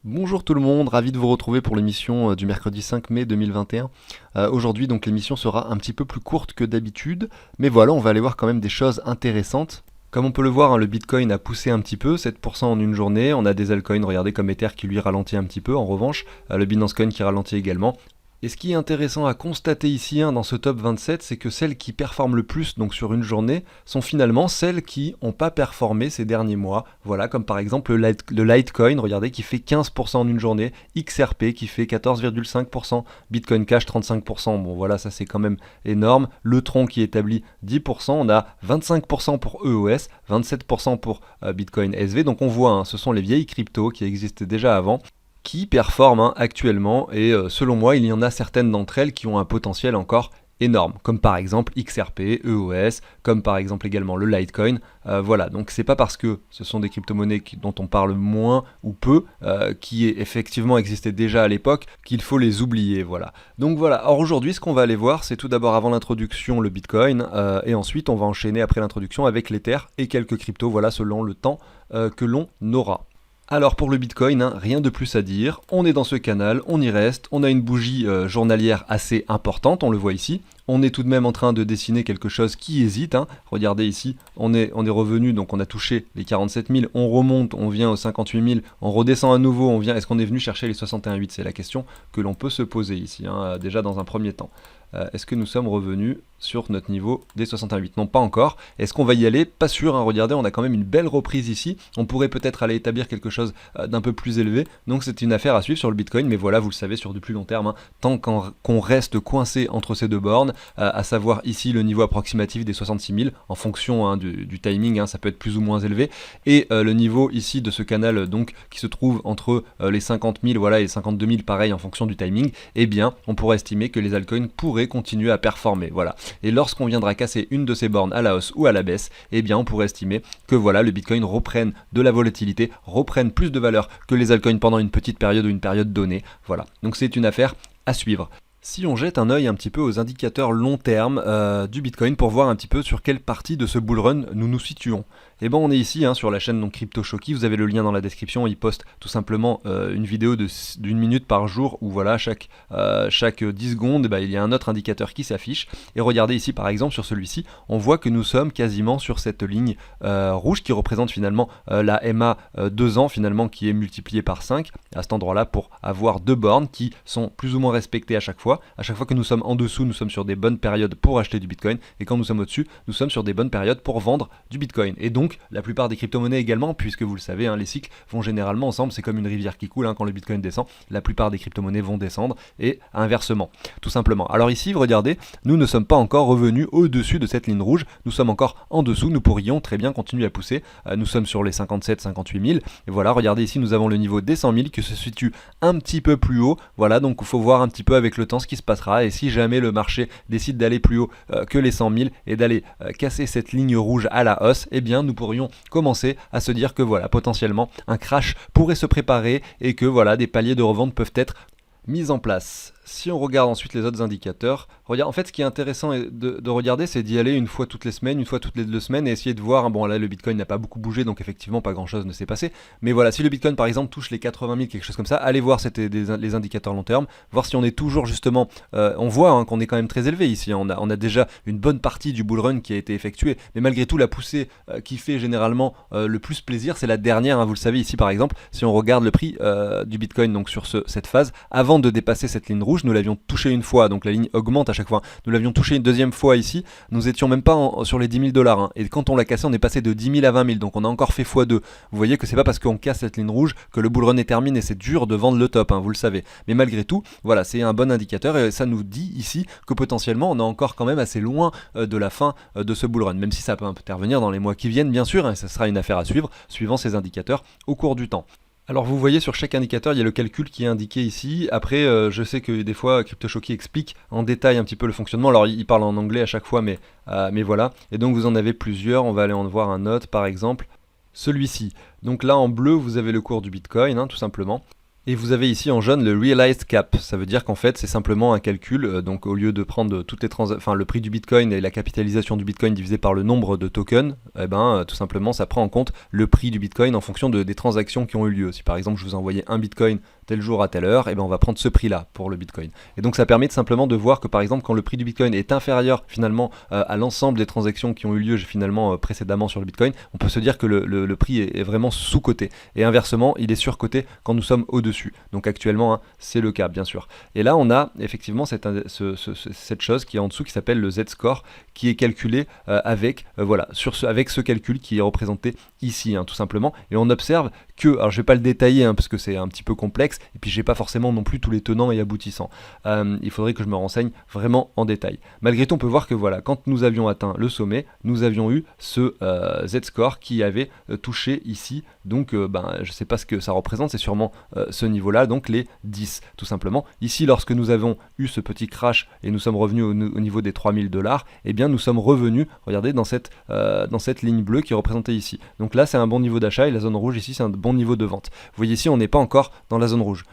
Bonjour tout le monde, ravi de vous retrouver pour l'émission du mercredi 5 mai 2021. Aujourd'hui donc l'émission sera un petit peu plus courte que d'habitude, mais voilà, on va aller voir quand même des choses intéressantes. Comme on peut le voir, hein, le Bitcoin a poussé un petit peu, 7% en une journée. On a des altcoins, regardez comme Ether qui lui ralentit un petit peu. En revanche, le Binance Coin qui ralentit également. Et ce qui est intéressant à constater ici dans ce top 27, c'est que celles qui performent le plus donc sur une journée sont finalement celles qui n'ont pas performé ces derniers mois. Voilà, comme par exemple le Litecoin, regardez, qui fait 15% en une journée, XRP qui fait 14,5%, Bitcoin Cash 35%, bon voilà, ça c'est quand même énorme. Le Tron qui établit 10%, on a 25% pour EOS, 27% pour Bitcoin SV. Donc on voit, ce sont les vieilles cryptos qui existaient déjà avant, qui performent actuellement, et selon moi il y en a certaines d'entre elles qui ont un potentiel encore énorme, comme par exemple XRP, EOS, comme par exemple également le Litecoin. Voilà, donc c'est pas parce que ce sont des crypto-monnaies dont on parle moins ou peu, qui effectivement existaient déjà à l'époque, qu'il faut les oublier, voilà. Donc voilà, alors aujourd'hui ce qu'on va aller voir, c'est tout d'abord avant l'introduction le Bitcoin, et ensuite on va enchaîner après l'introduction avec l'Ether et quelques cryptos, voilà, selon le temps que l'on aura. Alors pour le Bitcoin, rien de plus à dire, on est dans ce canal, on y reste, on a une bougie journalière assez importante, on le voit ici, on est tout de même en train de dessiner quelque chose qui hésite, regardez ici, on est revenu, donc on a touché les 47 000, on remonte, on vient aux 58 000, on redescend à nouveau, on vient, est-ce qu'on est venu chercher les 61,8? C'est la question que l'on peut se poser ici, déjà dans un premier temps. Est-ce que nous sommes revenus sur notre niveau des 61,8? Non, pas encore. Est-ce qu'on va y aller? Pas sûr, regardez, on a quand même une belle reprise ici. On pourrait peut-être aller établir quelque chose d'un peu plus élevé. Donc c'est une affaire à suivre sur le Bitcoin, mais voilà, vous le savez, sur du plus long terme, tant qu'on reste coincé entre ces deux bornes, à savoir ici le niveau approximatif des 66 000, en fonction du timing, ça peut être plus ou moins élevé, et le niveau ici de ce canal, donc, qui se trouve entre les 50 000 voilà, et les 52 000, pareil, en fonction du timing, eh bien, on pourrait estimer que les altcoins pourraient continuer à performer, voilà. Et lorsqu'on viendra casser une de ces bornes à la hausse ou à la baisse, eh bien on pourrait estimer que voilà, le Bitcoin reprenne de la volatilité, reprenne plus de valeur que les altcoins pendant une petite période ou une période donnée, voilà. Donc c'est une affaire à suivre. Si on jette un œil un petit peu aux indicateurs long terme du Bitcoin pour voir un petit peu sur quelle partie de ce bull run nous nous situons, et ben on est ici sur la chaîne donc Crypto Shocky, vous avez le lien dans la description, il poste tout simplement une vidéo d'une minute par jour où voilà, chaque 10 secondes il y a un autre indicateur qui s'affiche, et regardez ici par exemple sur celui-ci, on voit que nous sommes quasiment sur cette ligne rouge qui représente finalement la MA 2 ans finalement, qui est multipliée par 5 à cet endroit là pour avoir deux bornes qui sont plus ou moins respectées à chaque fois. À chaque fois que nous sommes en dessous, nous sommes sur des bonnes périodes pour acheter du Bitcoin, et quand nous sommes au-dessus, nous sommes sur des bonnes périodes pour vendre du Bitcoin. Et donc, la plupart des crypto-monnaies également, puisque vous le savez, les cycles vont généralement ensemble, c'est comme une rivière qui coule, quand le Bitcoin descend, la plupart des crypto-monnaies vont descendre, et inversement, tout simplement. Alors ici, regardez, nous ne sommes pas encore revenus au-dessus de cette ligne rouge, nous sommes encore en dessous, nous pourrions très bien continuer à pousser, nous sommes sur les 57-58 000, et voilà, regardez ici, nous avons le niveau des 100 000 qui se situe un petit peu plus haut, voilà, donc il faut voir un petit peu avec le temps ce qui se passera, et si jamais le marché décide d'aller plus haut que les 100 000 et d'aller casser cette ligne rouge à la hausse, eh bien nous pourrions commencer à se dire que voilà, potentiellement un crash pourrait se préparer, et que voilà, des paliers de revente peuvent être mis en place. Si on regarde ensuite les autres indicateurs, regarde, en fait ce qui est intéressant de regarder, c'est d'y aller une fois toutes les semaines, une fois toutes les 2 semaines, et essayer de voir, bon là le Bitcoin n'a pas beaucoup bougé, donc effectivement pas grand chose ne s'est passé, mais voilà, si le Bitcoin par exemple touche les 80 000, quelque chose comme ça, allez voir les indicateurs long terme, voir si on est toujours justement, on voit qu'on est quand même très élevé ici, on a déjà une bonne partie du bull run qui a été effectuée, mais malgré tout la poussée qui fait généralement le plus plaisir, c'est la dernière, vous le savez ici par exemple, si on regarde le prix du Bitcoin donc sur cette phase, avant de dépasser cette ligne rouge, nous l'avions touché une fois, donc la ligne augmente à chaque fois, nous l'avions touché une deuxième fois ici, nous étions même pas sur les 10 000 $, et quand on l'a cassé, on est passé de 10 000 à 20 000, donc on a encore fait x2. Vous voyez que c'est pas parce qu'on casse cette ligne rouge que le bull run est terminé, c'est dur de vendre le top, vous le savez, mais malgré tout, voilà, c'est un bon indicateur, et ça nous dit ici que potentiellement on est encore quand même assez loin de la fin de ce bull run, même si ça peut intervenir dans les mois qui viennent bien sûr, et ça sera une affaire à suivre, suivant ces indicateurs au cours du temps. Alors vous voyez sur chaque indicateur, il y a le calcul qui est indiqué ici. Après, je sais que des fois, CryptoShocky explique en détail un petit peu le fonctionnement. Alors il parle en anglais à chaque fois, mais voilà. Et donc vous en avez plusieurs. On va aller en voir un autre, par exemple. Celui-ci. Donc là, en bleu, vous avez le cours du Bitcoin, tout simplement. Et vous avez ici en jaune le Realized Cap. Ça veut dire qu'en fait, c'est simplement un calcul. Donc, au lieu de prendre le prix du Bitcoin et la capitalisation du Bitcoin divisé par le nombre de tokens, tout simplement, ça prend en compte le prix du Bitcoin en fonction des transactions qui ont eu lieu. Si par exemple, je vous ai envoyé un Bitcoin tel jour à telle heure, on va prendre ce prix-là pour le Bitcoin. Et donc, ça permet simplement de voir que par exemple, quand le prix du Bitcoin est inférieur finalement à l'ensemble des transactions qui ont eu lieu finalement précédemment sur le Bitcoin, on peut se dire que le prix est vraiment sous-coté. Et inversement, il est surcoté quand nous sommes au-dessus. Donc actuellement, c'est le cas, bien sûr. Et là, on a effectivement cette chose qui est en dessous, qui s'appelle le Z-score, qui est calculé avec ce calcul qui est représenté ici, tout simplement. Et on observe que, alors je vais pas le détailler parce que c'est un petit peu complexe, et puis j'ai pas forcément non plus tous les tenants et aboutissants. Il faudrait que je me renseigne vraiment en détail. Malgré tout, on peut voir que voilà, quand nous avions atteint le sommet, nous avions eu ce Z-score qui avait touché ici. Donc, je sais pas ce que ça représente, c'est sûrement ce niveau-là, donc les 10, tout simplement. Ici, lorsque nous avons eu ce petit crash et nous sommes revenus au niveau des $3000, nous sommes revenus, regardez, dans cette ligne bleue qui est représentée ici. Donc là, c'est un bon niveau d'achat et la zone rouge ici, c'est un bon niveau de vente. Vous voyez ici, on n'est pas encore dans la zone rouge.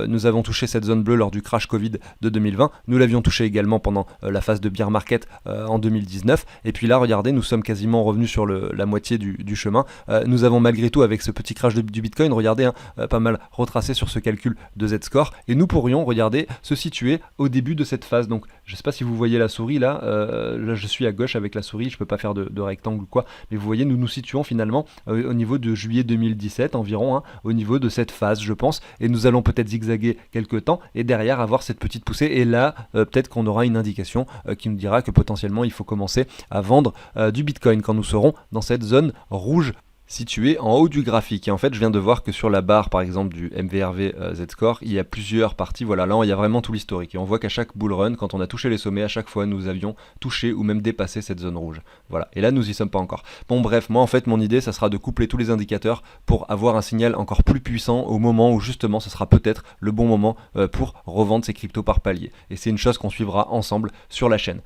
Nous avons touché cette zone bleue lors du crash Covid de 2020. Nous l'avions touché également pendant la phase de bear market en 2019. Et puis là, regardez, nous sommes quasiment revenus sur la moitié du chemin. Nous avons malgré tout, avec ce petit crash du Bitcoin, regardez, pas mal retracé sur ce calcul de Z-score. Et nous pourrions, regardez, se situer au début de cette phase. Donc, je ne sais pas si vous voyez la souris là. Là, je suis à gauche avec la souris. Je ne peux pas faire de rectangle ou quoi. Mais vous voyez, nous nous situons finalement au niveau de juillet 2017 environ, au niveau de cette phase, je pense. Et nous allons peut-être zigzaguer quelques temps et derrière avoir cette petite poussée. Et là, peut-être qu'on aura une indication qui nous dira que potentiellement, il faut commencer à vendre du Bitcoin quand nous serons dans cette zone rouge situé en haut du graphique. Et en fait, je viens de voir que sur la barre, par exemple, du MVRV Z-Score, il y a plusieurs parties. Voilà, là, il y a vraiment tout l'historique. Et on voit qu'à chaque bull run, quand on a touché les sommets, à chaque fois, nous avions touché ou même dépassé cette zone rouge. Voilà. Et là, nous y sommes pas encore. Bon, bref, moi, en fait, mon idée, ça sera de coupler tous les indicateurs pour avoir un signal encore plus puissant au moment où, justement, ce sera peut-être le bon moment pour revendre ces cryptos par palier. Et c'est une chose qu'on suivra ensemble sur la chaîne.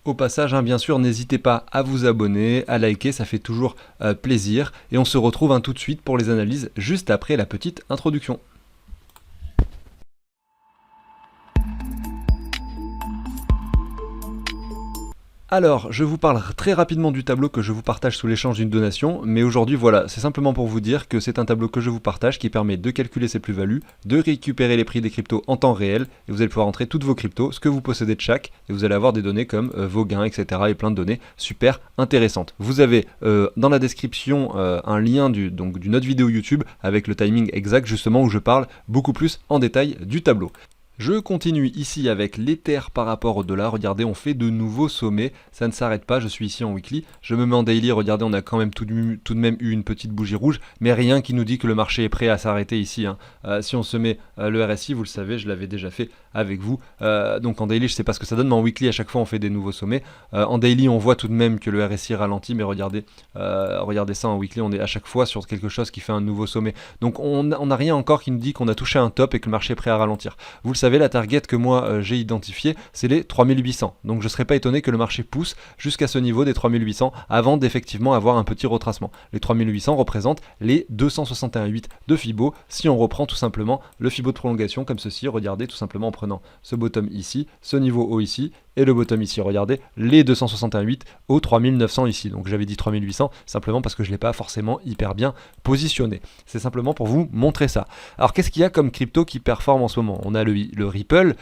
Au passage, bien sûr, n'hésitez pas à vous abonner, à liker, ça fait toujours plaisir. Et on se retrouve tout de suite pour les analyses, juste après la petite introduction. Alors, je vous parle très rapidement du tableau que je vous partage sous l'échange d'une donation, mais aujourd'hui, voilà, c'est simplement pour vous dire que c'est un tableau que je vous partage qui permet de calculer ses plus-values, de récupérer les prix des cryptos en temps réel, et vous allez pouvoir entrer toutes vos cryptos, ce que vous possédez de chaque, et vous allez avoir des données comme vos gains, etc., et plein de données super intéressantes. Vous avez dans la description un lien d'une autre vidéo YouTube avec le timing exact, justement, où je parle beaucoup plus en détail du tableau. Je continue ici avec l'Ether par rapport au dollar. Regardez, on fait de nouveaux sommets. Ça ne s'arrête pas. Je suis ici en weekly. Je me mets en daily. Regardez, on a quand même tout de même eu une petite bougie rouge. Mais rien qui nous dit que le marché est prêt à s'arrêter ici. Si on se met le RSI, vous le savez, je l'avais déjà fait avec vous. Donc en daily, je ne sais pas ce que ça donne. Mais en weekly, à chaque fois, on fait des nouveaux sommets. En daily, on voit tout de même que le RSI ralentit. Mais regardez ça en weekly. On est à chaque fois sur quelque chose qui fait un nouveau sommet. Donc on n'a rien encore qui nous dit qu'on a touché un top et que le marché est prêt à ralentir. Vous le savez, la target que moi j'ai identifiée, c'est les 3800. Donc je ne serais pas étonné que le marché pousse jusqu'à ce niveau des 3800 avant d'effectivement avoir un petit retracement. Les 3800 représentent les 261,8 de Fibo si on reprend tout simplement le Fibo de prolongation comme ceci. Regardez tout simplement en prenant ce bottom ici, ce niveau haut ici et le bottom ici. Regardez les 261,8 au 3900 ici. Donc j'avais dit 3800 simplement parce que je ne l'ai pas forcément hyper bien positionné. C'est simplement pour vous montrer ça. Alors qu'est-ce qu'il y a comme crypto qui performe en ce moment? On a le Ripple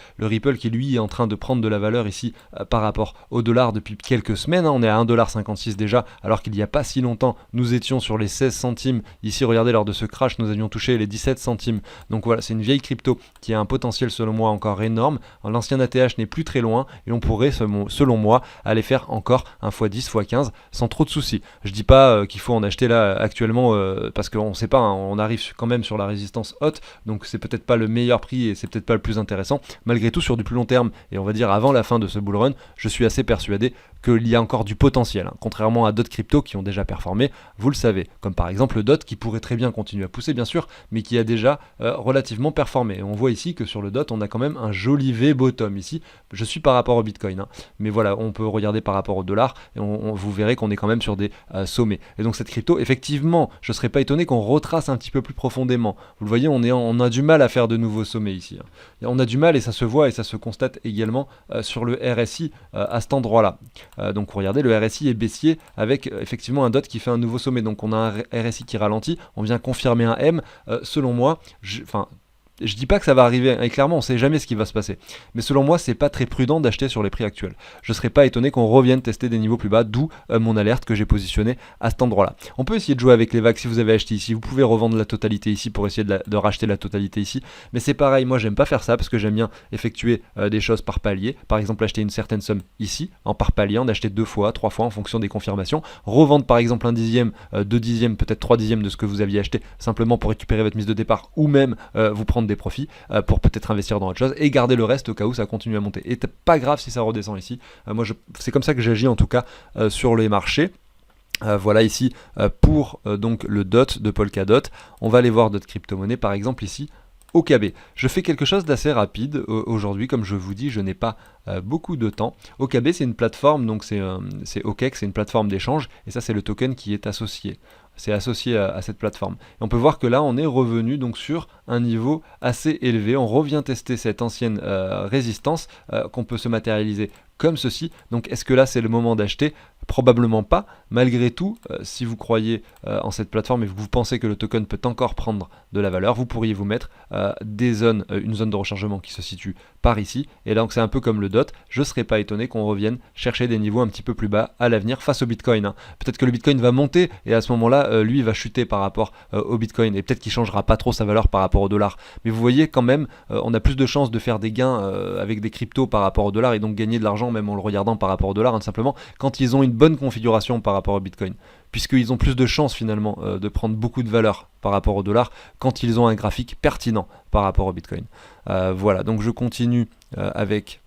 qui lui est en train de prendre de la valeur ici par rapport au dollar depuis quelques semaines. On est à 1,56$ déjà alors qu'il n'y a pas si longtemps nous étions sur les 16 centimes. Ici regardez, lors de ce crash nous avions touché les 17 centimes. Donc voilà, c'est une vieille crypto qui a un potentiel selon moi encore énorme. L'ancien ATH n'est plus très loin et on pourrait selon moi aller faire encore un x10, x15 sans trop de soucis. Je dis pas qu'il faut en acheter là actuellement parce qu'on ne sait pas, on arrive quand même sur la résistance haute, donc c'est peut-être pas le meilleur prix et c'est peut-être pas le plus intéressant. Malgré tout, sur du plus long terme et on va dire avant la fin de ce bull run, je suis assez persuadé qu'il y a encore du potentiel, hein. Contrairement à d'autres cryptos qui ont déjà performé, vous le savez, comme par exemple le DOT qui pourrait très bien continuer à pousser bien sûr, mais qui a déjà relativement performé. Et on voit ici que sur le DOT, on a quand même un joli V-bottom ici. Je suis par rapport au Bitcoin, hein, mais voilà, on peut regarder par rapport au dollar et vous verrez qu'on est quand même sur des sommets. Et donc cette crypto, effectivement, je ne serais pas étonné qu'on retrace un petit peu plus profondément. Vous le voyez, on a du mal à faire de nouveaux sommets ici, hein. On a du mal et ça se voit et ça se constate également sur le RSI à cet endroit-là. Donc regardez, le RSI est baissier avec effectivement un DOT qui fait un nouveau sommet. Donc on a un RSI qui ralentit, on vient confirmer un M. Selon moi, je dis pas que ça va arriver, et clairement on sait jamais ce qui va se passer, mais selon moi c'est pas très prudent d'acheter sur les prix actuels. Je serais pas étonné qu'on revienne tester des niveaux plus bas, d'où mon alerte que j'ai positionnée à cet endroit là. On peut essayer de jouer avec les vagues si vous avez acheté ici, vous pouvez revendre la totalité ici pour essayer de racheter la totalité ici, mais c'est pareil, moi j'aime pas faire ça parce que j'aime bien effectuer des choses par palier, par exemple acheter une certaine somme ici, en par palier, en acheter 2 fois, 3 fois en fonction des confirmations, revendre par exemple 1 dixième, 2 dixièmes, peut-être 3 dixièmes de ce que vous aviez acheté, simplement pour récupérer votre mise de départ, ou même vous prendre des profits pour peut-être investir dans autre chose et garder le reste au cas où ça continue à monter. Et pas grave si ça redescend ici. C'est comme ça que j'agis en tout cas sur les marchés. Voilà ici pour donc le DOT de Polkadot. On va aller voir d'autres crypto-monnaies, par exemple ici OKB. Je fais quelque chose d'assez rapide aujourd'hui, comme je vous dis, je n'ai pas beaucoup de temps. OKB c'est une plateforme, donc c'est OKEx, c'est une plateforme d'échange, et ça c'est le token qui est associé. C'est associé à cette plateforme. Et on peut voir que là on est revenu donc sur un niveau assez élevé. On revient tester cette ancienne résistance qu'on peut se matérialiser comme ceci. Donc est-ce que là c'est le moment d'acheter? Probablement pas. Malgré tout, si vous croyez en cette plateforme et que vous pensez que le token peut encore prendre de la valeur, vous pourriez vous mettre une zone de rechargement qui se situe par ici. Et donc c'est un peu comme le DOT. Je ne serais pas étonné qu'on revienne chercher des niveaux un petit peu plus bas à l'avenir face au Bitcoin, hein. Peut-être que le Bitcoin va monter et à ce moment-là, lui, il va chuter par rapport au Bitcoin. Et peut-être qu'il ne changera pas trop sa valeur par rapport au dollar. Mais vous voyez quand même, on a plus de chances de faire des gains avec des cryptos par rapport au dollar et donc gagner de l'argent même en le regardant par rapport au dollar, hein, simplement quand ils ont une bonne configuration par rapport au Bitcoin, puisqu'ils ont plus de chances finalement de prendre beaucoup de valeur par rapport au dollar quand ils ont un graphique pertinent par rapport au Bitcoin. Voilà, donc je continue avec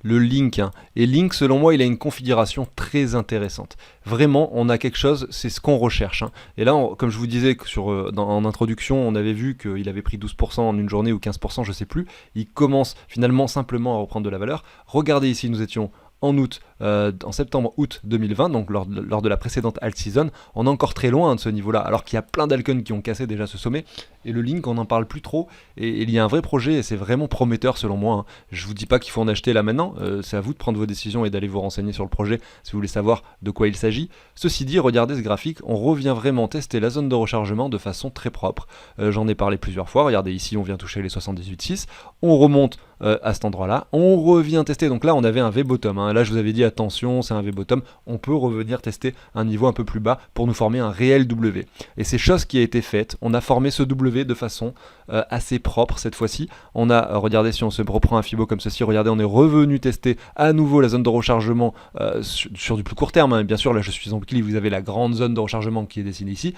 le Link, hein. Et Link, selon moi, il a une configuration très intéressante. Vraiment, on a quelque chose, c'est ce qu'on recherche, hein. Et là, comme je vous disais en introduction, on avait vu qu'il avait pris 12% en une journée ou 15%, je ne sais plus. Il commence finalement simplement à reprendre de la valeur. Regardez ici, nous étions en septembre-août 2020, donc lors de la précédente alt season. On est encore très loin de ce niveau-là, alors qu'il y a plein d'alcons qui ont cassé déjà ce sommet. Et le Link, on n'en parle plus trop. Et il y a un vrai projet et c'est vraiment prometteur selon moi, hein. Je vous dis pas qu'il faut en acheter là maintenant. C'est à vous de prendre vos décisions et d'aller vous renseigner sur le projet si vous voulez savoir de quoi il s'agit. Ceci dit, regardez ce graphique, on revient vraiment tester la zone de rechargement de façon très propre. J'en ai parlé plusieurs fois. Regardez ici, on vient toucher les 78,6. On remonte à cet endroit-là. On revient tester. Donc là, on avait un V-bottom, hein. Là, je vous avais dit attention, c'est un V-bottom. On peut revenir tester un niveau un peu plus bas pour nous former un réel W. Et c'est chose qui a été faite. On a formé ce W de façon assez propre cette fois-ci. On a, regardez, si on se reprend un Fibo comme ceci, regardez, on est revenu tester à nouveau la zone de rechargement sur du plus court terme, hein. Bien sûr, là, je suis en boucle, vous avez la grande zone de rechargement qui est dessinée ici,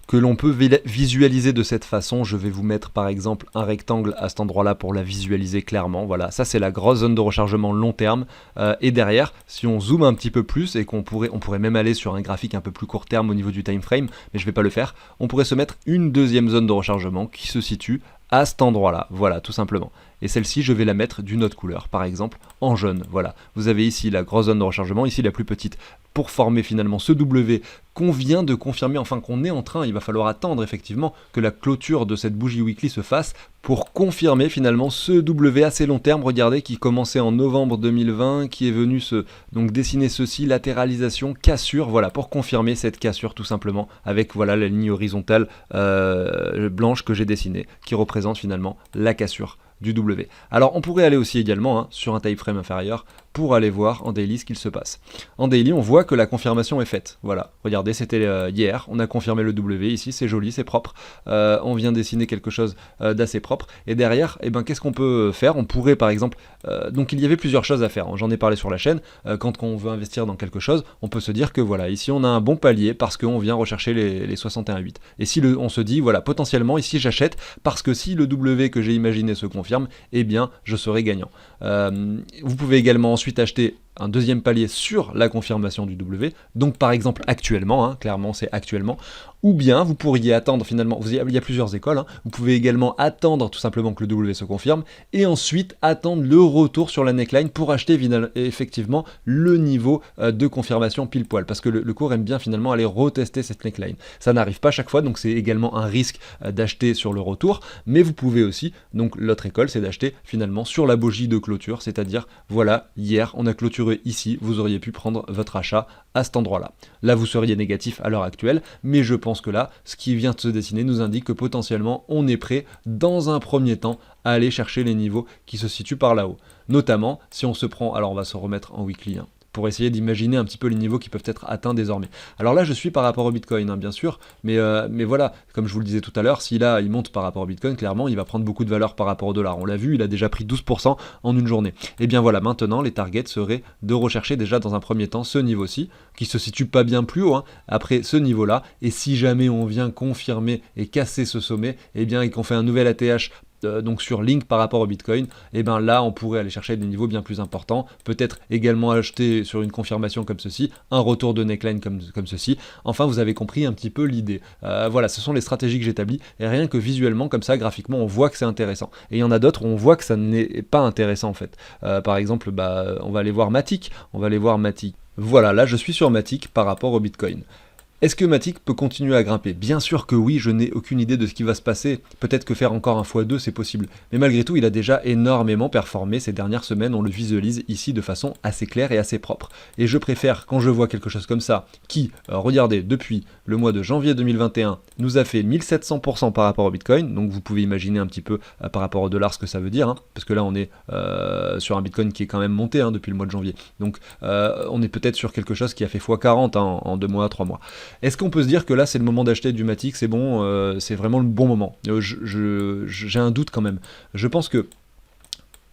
que l'on peut visualiser de cette façon. Je vais vous mettre par exemple un rectangle à cet endroit-là pour la visualiser clairement. Voilà, ça c'est la grosse zone de rechargement long terme. Et derrière, si on zoome un petit peu plus et on pourrait même aller sur un graphique un peu plus court terme au niveau du time frame, mais je ne vais pas le faire, on pourrait se mettre une deuxième zone de rechargement qui se situe à cet endroit-là, voilà, tout simplement. Et celle-ci, je vais la mettre d'une autre couleur, par exemple en jaune, voilà. Vous avez ici la grosse zone de rechargement, ici la plus petite, pour former finalement ce W qu'on vient de confirmer, enfin qu'on est en train, il va falloir attendre effectivement que la clôture de cette bougie weekly se fasse pour confirmer finalement ce W assez long terme, regardez, qui commençait en novembre 2020, qui est venu donc dessiner ceci, latéralisation, cassure, voilà, pour confirmer cette cassure tout simplement, avec voilà la ligne horizontale blanche que j'ai dessinée, qui représente finalement la cassure du W. Alors on pourrait aller aussi également sur un time frame inférieur pour aller voir en daily ce qu'il se passe. En daily, on voit que la confirmation est faite. Voilà, regardez, c'était hier, on a confirmé le W ici, c'est joli, c'est propre. On vient dessiner quelque chose d'assez propre. Et derrière, eh ben, qu'est-ce qu'on peut faire? On pourrait par exemple, donc il y avait plusieurs choses à faire, j'en ai parlé sur la chaîne, quand on veut investir dans quelque chose, on peut se dire que voilà, ici on a un bon palier parce qu'on vient rechercher les 61,8. Et si on se dit, voilà, potentiellement ici j'achète parce que si le W que j'ai imaginé se confirme, eh bien je serai gagnant. Vous pouvez également ensuite acheter un deuxième palier sur la confirmation du W, donc par exemple actuellement, hein, clairement c'est actuellement, ou bien vous pourriez attendre finalement, il y a plusieurs écoles, hein, vous pouvez également attendre tout simplement que le W se confirme, et ensuite attendre le retour sur la neckline pour acheter effectivement le niveau de confirmation pile poil, parce que le cours aime bien finalement aller retester cette neckline. Ça n'arrive pas chaque fois, donc c'est également un risque d'acheter sur le retour, mais vous pouvez aussi, donc l'autre école c'est d'acheter finalement sur la bougie de clôture, c'est-à-dire voilà, hier on a clôturé ici, vous auriez pu prendre votre achat à cet endroit-là. Là vous seriez négatif à l'heure actuelle, mais je pense que là, ce qui vient de se dessiner nous indique que potentiellement on est prêt dans un premier temps à aller chercher les niveaux qui se situent par là-haut. Notamment si on se prend, alors on va se remettre en weekly, hein, pour essayer d'imaginer un petit peu les niveaux qui peuvent être atteints désormais. Alors là, je suis par rapport au Bitcoin, hein, bien sûr, mais voilà, comme je vous le disais tout à l'heure, si là, il monte par rapport au Bitcoin, clairement, il va prendre beaucoup de valeur par rapport au dollar. On l'a vu, il a déjà pris 12% en une journée. Et bien voilà, maintenant, les targets seraient de rechercher déjà dans un premier temps ce niveau-ci, qui se situe pas bien plus haut, hein, après ce niveau-là, et si jamais on vient confirmer et casser ce sommet, et bien, et qu'on fait un nouvel ATH donc sur Link par rapport au Bitcoin, et bien là on pourrait aller chercher des niveaux bien plus importants, peut-être également acheter sur une confirmation comme ceci, un retour de neckline comme ceci. Enfin vous avez compris un petit peu l'idée. Voilà, ce sont les stratégies que j'établis, et rien que visuellement comme ça, graphiquement, on voit que c'est intéressant. Et il y en a d'autres où on voit que ça n'est pas intéressant en fait. Par exemple, on va aller voir Matic, Voilà, là je suis sur Matic par rapport au Bitcoin. Est-ce que Matic peut continuer à grimper? Bien sûr que oui, je n'ai aucune idée de ce qui va se passer. Peut-être que faire encore un x2, c'est possible. Mais malgré tout, il a déjà énormément performé ces dernières semaines. On le visualise ici de façon assez claire et assez propre. Et je préfère, quand je vois quelque chose comme ça, qui, regardez, depuis le mois de janvier 2021, nous a fait 1700% par rapport au Bitcoin. Donc vous pouvez imaginer un petit peu par rapport au dollar ce que ça veut dire. Hein, parce que là, on est sur un Bitcoin qui est quand même monté hein, depuis le mois de janvier. Donc on est peut-être sur quelque chose qui a fait x40 hein, en 2 mois, 3 mois. Est-ce qu'on peut se dire que là c'est le moment d'acheter du Matic, c'est bon, c'est vraiment le bon moment? J'ai un doute quand même. Je pense que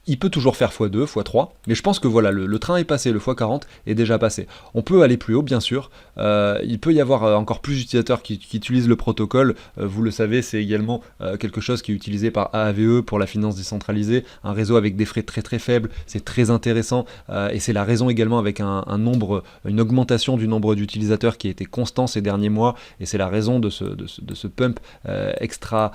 il peut toujours faire x2, x3, mais je pense que voilà, le train est passé, le x40 est déjà passé. On peut aller plus haut, bien sûr. Il peut y avoir encore plus d'utilisateurs qui utilisent le protocole. Vous le savez, c'est également quelque chose qui est utilisé par AAVE pour la finance décentralisée, un réseau avec des frais très très faibles. C'est très intéressant et c'est la raison également avec une augmentation du nombre d'utilisateurs qui a été constant ces derniers mois, et c'est la raison de ce pump extra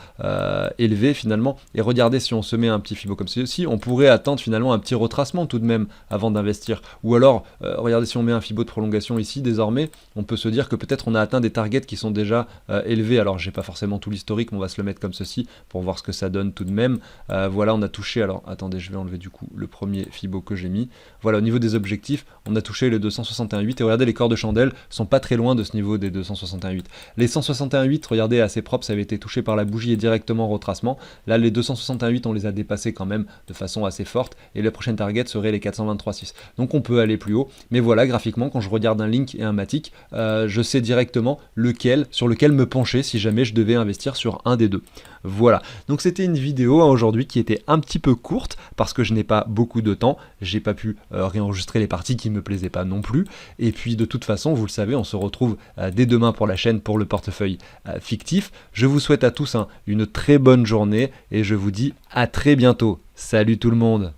élevé finalement. Et regardez, si on se met un petit Fibo comme ceci, on pourrait attendre finalement un petit retracement tout de même avant d'investir. Ou alors, regardez, si on met un Fibo de prolongation ici, désormais, on peut se dire que peut-être on a atteint des targets qui sont déjà élevés. Alors, j'ai pas forcément tout l'historique, mais on va se le mettre comme ceci pour voir ce que ça donne tout de même. Voilà, on a touché, alors attendez, je vais enlever du coup le premier Fibo que j'ai mis. Voilà, au niveau des objectifs, on a touché les 261,8 et regardez, les corps de chandelle sont pas très loin de ce niveau des 261,8. Les 161,8, regardez, assez propre, ça avait été touché par la bougie et directement retracement. Là, les 261,8, on les a dépassés quand même de façon assez forte, et la prochaine target serait les 423,6. Donc on peut aller plus haut, mais voilà, graphiquement, quand je regarde un Link et un Matic, je sais directement sur lequel me pencher si jamais je devais investir sur un des deux. Voilà, donc c'était une vidéo aujourd'hui qui était un petit peu courte parce que je n'ai pas beaucoup de temps, j'ai pas pu réenregistrer les parties qui me plaisaient pas non plus, et puis de toute façon, vous le savez, on se retrouve dès demain pour la chaîne pour le portefeuille fictif. Je vous souhaite à tous une très bonne journée et je vous dis à très bientôt. Salut tout le monde!